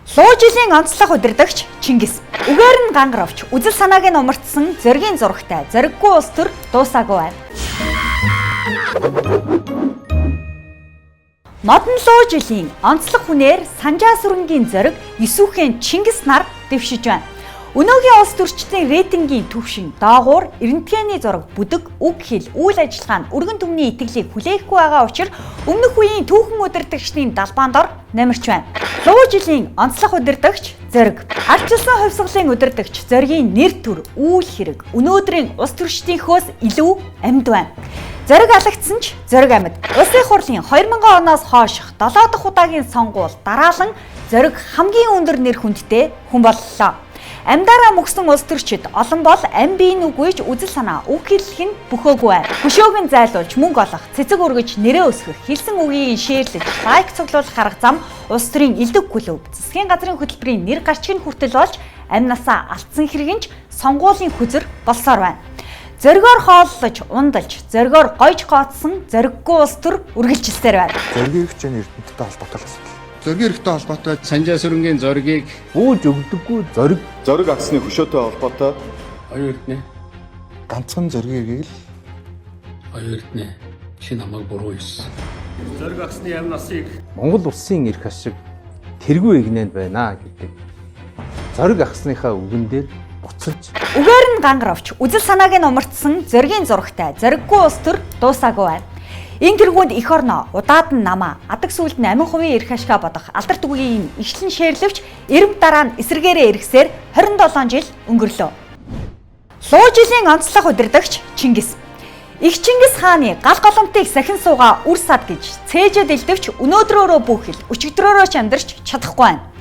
Луу жилийн онцлог удирдагч Чингис. Үгээр нь гангаравч, үзэл санааг нь умартсан зоригийн зурагтай зориггүй улс төр дуусаагүй байна. Модон луу жилийн онцлог хүнээр Санжаа сүрэнгийн зориг Юсүхэн Чингис нар дэвшиж байна. Өнөөгийн улс төрчдийн рейтингийн түвшин доогуур эрдэнэтгээний зураг бүдэг, үг хэл, үйл ажиллагаа нь өргөн түмний итгэлийг хүлээхгүй байгаа учраас өмнөх үеийн түүхэн удирдагчдын далбаанд ор намирч байна. Луу жилийн онцлог удирдагч зориг. Ардчилсан хувьсгалын удирдагч зоригийн нэр төр, үйл хэрэг өнөөдрийн улс төрчдийнхөөс илүү амьд байна. Зориг алагдсан ч зориг амьд. Улсын хурлын 2000 оноос хойших 7 дахь удаагийн сонгуул дараалан зориг хамгийн өндөр нэр хүндтэй хүн боллоо. Амьдараа мөксөн улс төрчид олон бол ам биеийн үгүйж үзэл санаа үг хэллэх нь бөхөөгүй байна. Хөшөөг нь зайлуулж мөнгө олох, цэцэг өргөж нэрээ өсгөх, хэлсэн үгийг шеэрлэж, лайк цуглуулах арга зам улс төрийн элдэг клуб, засгийн газрын хөтөлбөрийн нэр гарчиг нь хүртэл болж амь насаа алдсан хэрэгэнч сонгуулийн хүзэр болсоор байна. Зоригоор хооллож, ундалж, зоригоор гойж gooцсон зориггүй улс төр үргэлжилсээр байна. Зоригийн хэмжээний эрдэнэттэй холбоотой л асуудал. Зоригийн эрхтэй холбоотой Санжаа сүрэнгийн зоригийг бууж өгдөггүй зориг авсны хөшөөтэй холбоотой хоёр эрдэнэ ганцхан зоригийг л хоёр эрдэнэ чи намайг буруу хэлсэн. Зориг авсны амь насыг Монгол улсын эрх ашиг тэргүй игнэнд байна гэдэг. Зориг авсныхаа үгэн дээр буцаж үгээр нь гангаравч, үзэл санааг нь умартсан зоригийн зурагтай зориггүй улс төр дуусаагүй байна. Энэ тэргуунд эх орноо удаад нь намаа адаг сүлд нь амин хувийн эрх ашгаа бодох алдарт үгийн ишлэн шээрлэвч эрэм дараа нь эсэргээрээ эргэсээр 27 жил өнгөрлөө. Луу жилийн онцлог удирдагч Чингис. Их Чингис хааны гал голомтыг сахин суугаа үр сад гэж цээжэд элдэвч өнөөдрөөрөө бүхэл өчигдрөөрөө ч амьдарч чадахгүй байна.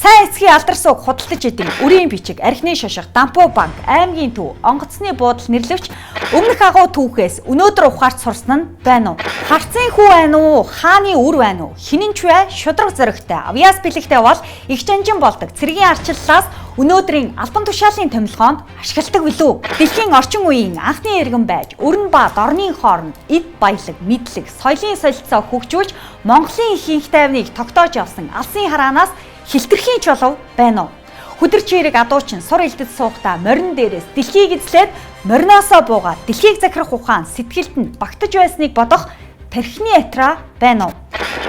Сайн эцгийн алдар сууг худалдаж идэв, үрийн бичиг, архины шошго, дампуу банк, аймгийн төв, онгоцны буудал нэрлэвч өмнөх агуу түүхээс өнөөдөр ухаарч сурсан нь байна уу? Харцын хүү байна уу? Хааны үр байна уу? Хинэнч бай, шудраг зоригтой, авьяас бэлэгтэй бол их жанжин болдог цэргийн арчлалаас өнөөдрийн албан тушаалын томилгоонд ашигладаг билүү? Дэлхийн орчин үеийн анхны иргэн байж, өрн ба дорны хооронд эд баялаг, мэдлэг, соёлын солилцоо хөгжүүлж Монголын ихэнх тайвныг тогтоож явсан алсын хараанаас хилтэрхийн чулуу байна уу? Хүдэрч хэрэг адуучин сур элдэд суухдаа морин дээрээс дэлхийг эзлээд мориноосоо буугаад дэлхийг захирах ухаан сэтгэлд нь багтаж байсныг бодох тархины атра байна уу?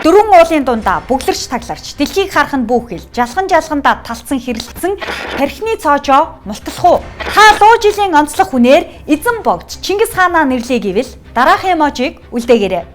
Дөрвөн уулын дундаа бүглэрч тагларч дэлхийг харах нь бүхэл жалгандаа талцсан хэрэлдсэн тархины цоожоо мултлах уу? Та луу жилийн онцлог хүнээр эзэн богд Чингис хаанаа нэрлэе гэвэл дараах эможиг үлдээгээрэй.